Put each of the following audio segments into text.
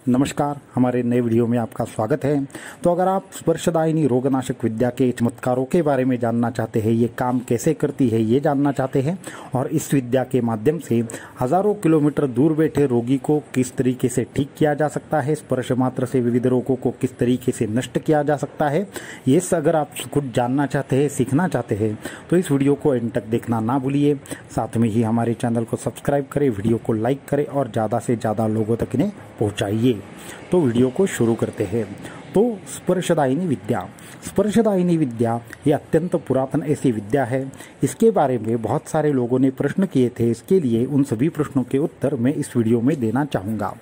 नमस्कार, हमारे नए वीडियो में आपका स्वागत है। तो अगर आप स्पर्शदायिनी रोगनाशक विद्या के चमत्कारों के बारे में जानना चाहते हैं, ये काम कैसे करती है ये जानना चाहते हैं और इस विद्या के माध्यम से हजारों किलोमीटर दूर बैठे रोगी को किस तरीके से ठीक किया जा सकता है, स्पर्श मात्र से विविध रोगों को किस तरीके से नष्ट किया जा सकता है, ये अगर आप कुछ जानना चाहते हैं, सीखना चाहते हैं तो इस वीडियो को एंड तक देखना ना भूलिए। साथ में ही हमारे चैनल को सब्सक्राइब करें, वीडियो को लाइक करें और ज़्यादा से ज़्यादा लोगों तक इन्हें पहुँचाइए। तो वीडियो को शुरू करते हैं। तो स्पर्शदायिनी विद्या ये अत्यंत पुरातन ऐसी विद्या है। इसके बारे में बहुत सारे लोगों ने प्रश्न किए थे, इसके लिए उन सभी प्रश्नों के उत्तर मैं इस वीडियो में देना चाहूँगा।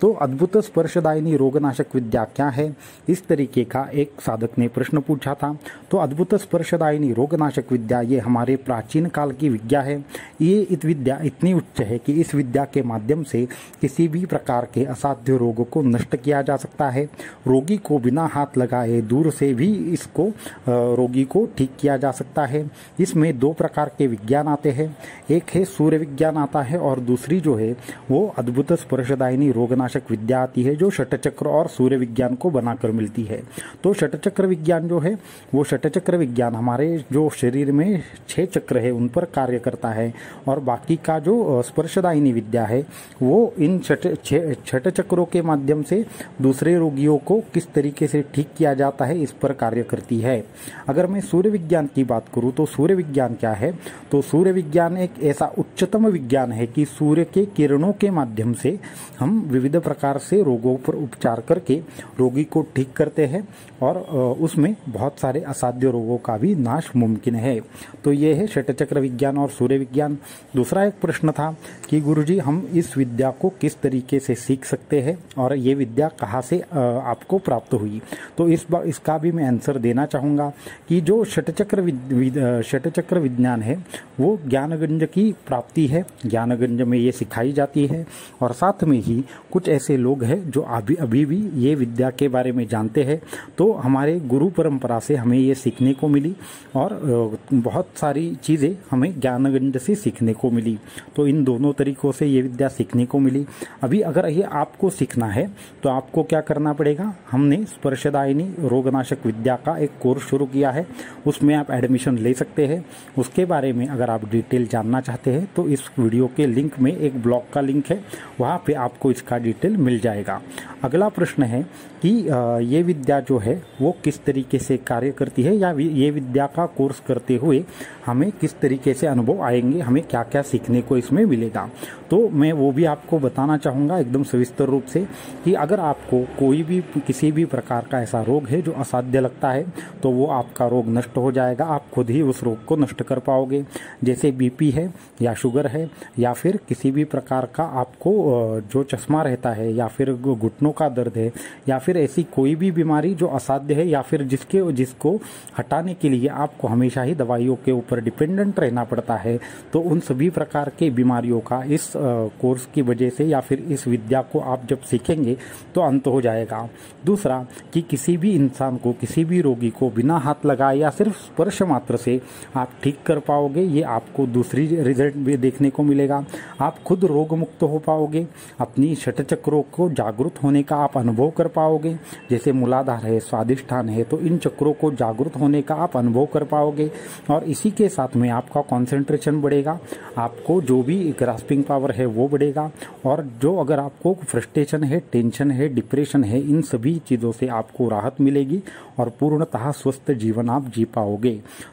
तो अद्भुत स्पर्शदायिनी रोगनाशक विद्या क्या है, इस तरीके का एक साधक ने प्रश्न पूछा था। तो अद्भुत स्पर्शदायिनी रोगनाशक विद्या ये हमारे प्राचीन काल की विद्या है। ये विद्या इतनी उच्च है कि इस विद्या के माध्यम से किसी भी प्रकार के असाध्य रोगों को नष्ट किया जा सकता है। रोगी को बिना हाथ लगाए दूर से भी इसको रोगी को ठीक किया जा सकता है। इसमें दो प्रकार के विज्ञान आते हैं, एक है सूर्य विज्ञान आता है और दूसरी जो है वो अद्भुत स्पर्शदायिनी रोगनाशक विद्या आती है, जो षटचक्र और सूर्य विज्ञान को बनाकर मिलती है। तो षटचक्र विज्ञान जो है वो षटचक्र विज्ञान हमारे जो शरीर में 6 चक्र है उन पर कार्य करता है और बाकी का जो स्पर्शदायिनी विद्या है वो इन छठ चक्रों के माध्यम से दूसरे रोगियों को किस तरीके से ठीक किया जाता है इस पर कार्य करती है। अगर मैं सूर्य विज्ञान की बात करूं तो सूर्य विज्ञान क्या है, तो सूर्य विज्ञान एक ऐसा उच्चतम विज्ञान है कि सूर्य के किरणों के माध्यम से हम विविध प्रकार से रोगों पर उपचार करके रोगी को ठीक करते हैं और उसमें बहुत सारे असाध्य रोगों का भी नाश मुमकिन है। तो ये है षटचक्र विज्ञान और सूर्य विज्ञान। दूसरा एक प्रश्न था कि गुरुजी हम इस विद्या को किस तरीके से सीख सकते हैं और ये विद्या कहाँ से आपको प्राप्त हुई। तो इसका भी मैं आंसर देना चाहूँगा कि जो षटचक्र विज्ञान है वो ज्ञानगंज की प्राप्ति है। ज्ञानगंज में ये सिखाई जाती है और साथ में ही कुछ ऐसे लोग हैं जो अभी भी ये विद्या के बारे में जानते हैं। तो हमारे गुरु परंपरा से हमें ये सीखने को मिली और बहुत सारी चीज़ें हमें ज्ञानगंज से सीखने को मिली। तो इन दोनों तरीकों से ये विद्या सीखने को मिली। अभी अगर ये आपको सीखना है तो आपको क्या करना पड़ेगा, हमने स्पर्शदायिनी रोगनाशक विद्या का एक कोर्स शुरू किया है, उसमें आप एडमिशन ले सकते हैं। उसके बारे में अगर आप डिटेल जानना चाहते हैं तो इस वीडियो के लिंक में एक ब्लॉग का लिंक है, वहाँ पे आपको इसका डिटेल मिल जाएगा। अगला प्रश्न है कि ये विद्या जो है वो किस तरीके से कार्य करती है या ये विद्या का कोर्स करते हुए हमें किस तरीके से अनुभव आएंगे, हमें क्या क्या सीखने को इसमें मिलेगा। तो मैं वो भी आपको बताना चाहूँगा एकदम सविस्तर रूप से कि अगर आपको कोई भी किसी भी प्रकार का ऐसा रोग है जो असाध्य लगता है तो वो आपका रोग नष्ट हो जाएगा, आप खुद ही उस रोग को नष्ट कर पाओगे। जैसे बीपी है या शुगर है या फिर किसी भी प्रकार का आपको जो चश्मा रहता है या फिर घुटनों का दर्द है या फिर ऐसी कोई भी बीमारी जो असाध्य है या फिर जिसको हटाने के लिए आपको हमेशा ही दवाइयों के ऊपर डिपेंडेंट रहना पड़ता है, तो उन सभी प्रकार के बीमारियों का इस कोर्स की वजह से या फिर इस विद्या को आप जब सीखेंगे तो अंत हो जाएगा। दूसरा कि किसी भी इंसान को, किसी भी रोगी को बिना हाथ लगाए या सिर्फ स्पर्श मात्र से आप ठीक कर पाओगे, ये आपको दूसरी रिजल्ट भी देखने को मिलेगा। आप खुद रोग मुक्त हो पाओगे, अपनी षटचक्रों को जागृत होने का आप अनुभव कर पाओगे। जैसे मूलाधार है, स्वादिष्ठान है, तो इन चक्रों को जागृत होने का आप अनुभव कर पाओगे और इसी के साथ में आपका कंसंट्रेशन बढ़ेगा, आपको जो भी ग्रास्पिंग पावर है वो बढ़ेगा और जो अगर आपको फ्रस्ट्रेशन है, टेंशन है, डिप्रेशन है, इन सभी चीज़ों से आपको राहत मिलेगी और पूर्णतः स्वस्थ जीवन आप जी पाओगे।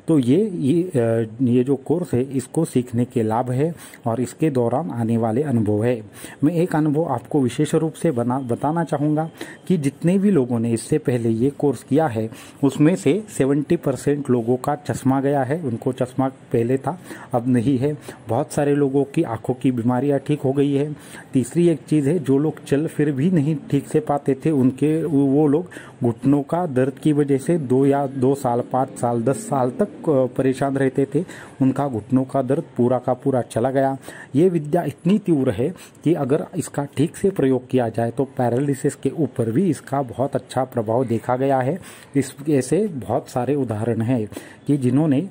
तो ये जो कोर्स है इसको सीखने के लाभ है और इसके दौरान आने वाले अनुभव है। मैं एक अनुभव आपको विशेष रूप से बताना चाहूँगा कि जितने भी लोगों ने इससे पहले ये कोर्स किया है उसमें से 70% लोगों का चश्मा गया है। उनको चश्मा पहले था, अब नहीं है। बहुत सारे लोगों की आंखों की बीमारियां ठीक हो गई है। तीसरी एक चीज़ है, जो लोग चल फिर भी नहीं ठीक से पाते थे वो लोग घुटनों का दर्द की वजह से 2 साल 5 साल 10 साल तक परेशान रहते थे, उनका घुटनों का दर्द पूरा का पूरा चला गया। ये विद्या इतनी तीव्र है कि अगर इसका ठीक से प्रयोग किया जाए तो पैरालिसिस के ऊपर भी इसका बहुत अच्छा प्रभाव देखा गया है। ऐसे बहुत सारे उदाहरण हैं कि जिन्होंने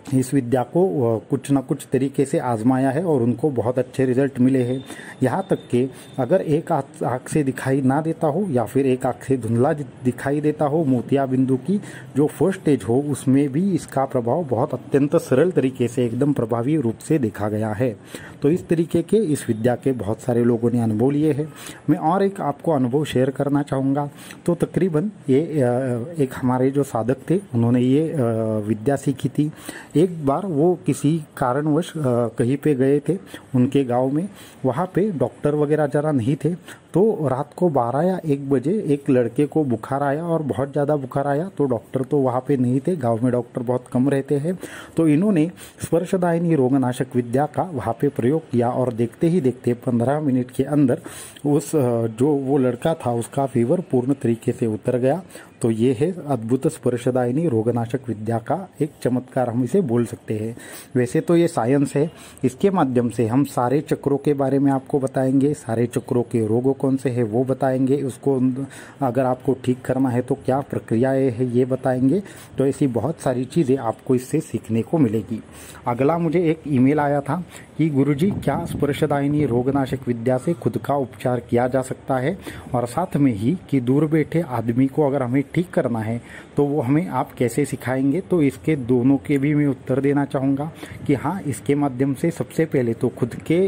इस विद्या को कुछ न कुछ तरीके से आजमाया है और उनको बहुत अच्छे रिजल्ट मिले हैं। यहाँ तक कि अगर एक आँख से दिखाई ना देता हो या फिर एक आँख से धुंधला दिखाई देता हो, मोतिया बिंदु की जो फर्स्ट स्टेज हो, उसमें भी इसका प्रभाव बहुत अत्यंत सरल तरीके से एकदम प्रभावी रूप से देखा गया है। तो इस तरीके के इस विद्या के बहुत सारे लोगों ने अनुभव लिए हैं। मैं और एक आपको अनुभव शेयर करना चाहूँगा। तो तकरीबन ये एक हमारे जो साधक थे, उन्होंने ये विद्या सीखी थी। एक बार वो किसी कारणवश कहीं पे गए थे उनके गांव में, वहाँ पे डॉक्टर वगैरह जरा नहीं थे। तो रात को 12 या 1 बजे एक लड़के को बुखार आया और बहुत ज़्यादा बुखार आया। तो डॉक्टर तो वहाँ पे नहीं थे, गांव में डॉक्टर बहुत कम रहते हैं। तो इन्होंने स्पर्शदायिनी रोगनाशक विद्या का वहाँ पे प्रयोग किया और देखते ही देखते 15 मिनट के अंदर उस जो वो लड़का था उसका फीवर पूर्ण तरीके से उतर गया। तो ये है अद्भुत स्पर्शदायिनी रोगनाशक विद्या का एक चमत्कार, हम इसे बोल सकते हैं। वैसे तो ये साइंस है, इसके माध्यम से हम सारे चक्रों के बारे में आपको बताएंगे, सारे चक्रों के रोगों कौन से हैं वो बताएंगे, उसको अगर आपको ठीक करना है तो क्या प्रक्रियाएं है ये बताएंगे। तो ऐसी बहुत सारी चीज़ें आपको इससे सीखने को मिलेगी। अगला मुझे एक ईमेल आया था कि गुरुजी क्या स्पर्शदायिनी रोगनाशक विद्या से खुद का उपचार किया जा सकता है, और साथ में ही कि दूर बैठे आदमी को अगर हमें ठीक करना है तो वो हमें आप कैसे सिखाएंगे। तो इसके दोनों के भी मैं उत्तर देना चाहूँगा कि हाँ, इसके माध्यम से सबसे पहले तो खुद के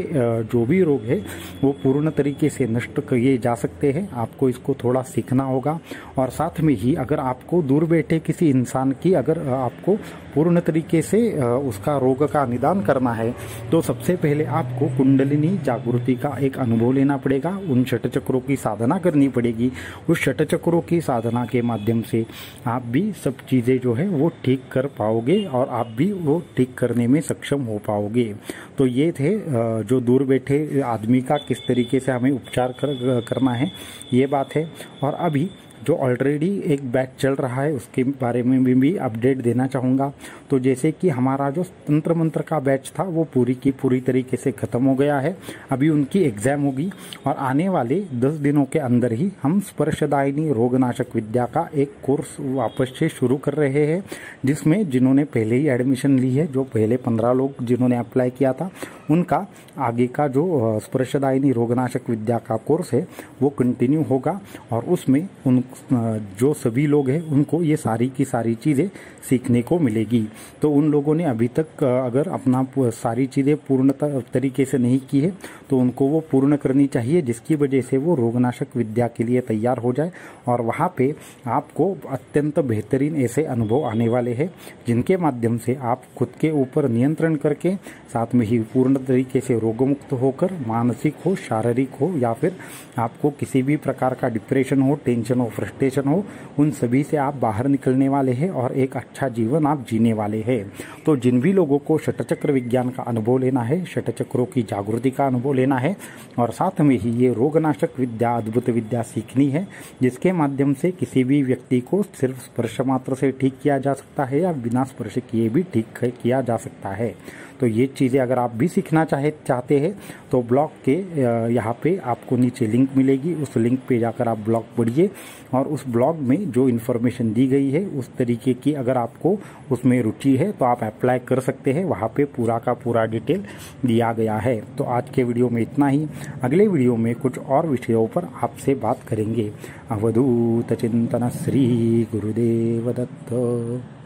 जो भी रोग है वो पूर्ण तरीके से नष्ट किए जा सकते हैं। आपको इसको थोड़ा सीखना होगा, और साथ में ही अगर आपको दूर बैठे किसी इंसान की अगर आपको पूर्ण तरीके से उसका रोग का निदान करना है तो सबसे पहले आपको कुंडलिनी जागृति का एक अनुभव लेना पड़ेगा, उन षट चक्रों की साधना करनी पड़ेगी। उस षट चक्रों की साधना के माध्यम से आप भी सब चीज़ें जो है वो ठीक कर पाओगे और आप भी वो ठीक करने में सक्षम हो पाओगे। तो ये थे जो दूर बैठे आदमी का किस तरीके से हमें उपचार करना है, ये बात है। और अभी जो ऑलरेडी एक बैच चल रहा है उसके बारे में भी अपडेट देना चाहूँगा। तो जैसे कि हमारा जो तंत्र मंत्र का बैच था वो पूरी की पूरी तरीके से ख़त्म हो गया है, अभी उनकी एग्ज़ाम होगी और आने वाले 10 दिनों के अंदर ही हम स्पर्शदायिनी रोगनाशक विद्या का एक कोर्स वापस से शुरू कर रहे हैं, जिसमें जिन्होंने पहले ही एडमिशन ली है, जो पहले 15 लोग जिन्होंने अप्लाई किया था, उनका आगे का जो स्पर्शदायिनी रोगनाशक विद्या का कोर्स है वो कंटिन्यू होगा। और उसमें उन जो सभी लोग हैं उनको ये सारी की सारी चीज़ें सीखने को मिलेगी। तो उन लोगों ने अभी तक अगर अपना सारी चीज़ें पूर्ण तरीके से नहीं की है तो उनको वो पूर्ण करनी चाहिए, जिसकी वजह से वो रोगनाशक विद्या के लिए तैयार हो जाए। और वहाँ पे आपको अत्यंत बेहतरीन ऐसे अनुभव आने वाले हैं जिनके माध्यम से आप खुद के ऊपर नियंत्रण करके साथ में ही पूर्ण तरीके से रोगमुक्त होकर, मानसिक हो, शारीरिक हो या फिर आपको किसी भी प्रकार का डिप्रेशन हो, टेंशन हो, फ्रस्ट्रेशन हो, उन सभी से आप बाहर निकलने वाले हैं और एक अच्छा जीवन आप जीने वाले हैं। तो जिन भी लोगों को षटचक्र विज्ञान का अनुभव लेना है, षटचक्रों की जागृति का अनुभव लेना है और साथ में ही ये रोगनाशक विद्या, अद्भुत विद्या सीखनी है, जिसके माध्यम से किसी भी व्यक्ति को सिर्फ स्पर्श मात्र से ठीक किया जा सकता है या बिना स्पर्श किए भी ठीक किया जा सकता है। तो ये चीज़ें अगर आप भी सीखना चाहते हैं तो ब्लॉग के यहाँ पे आपको नीचे लिंक मिलेगी, उस लिंक पे जाकर आप ब्लॉग पढ़िए और उस ब्लॉग में जो इन्फॉर्मेशन दी गई है उस तरीके की अगर आपको उसमें रुचि है तो आप अप्लाई कर सकते हैं। वहाँ पे पूरा का पूरा डिटेल दिया गया है। तो आज के वीडियो में इतना ही, अगले वीडियो में कुछ और विषयों पर आपसे बात करेंगे। अवधूत चिंतन श्री गुरुदेव दत्त।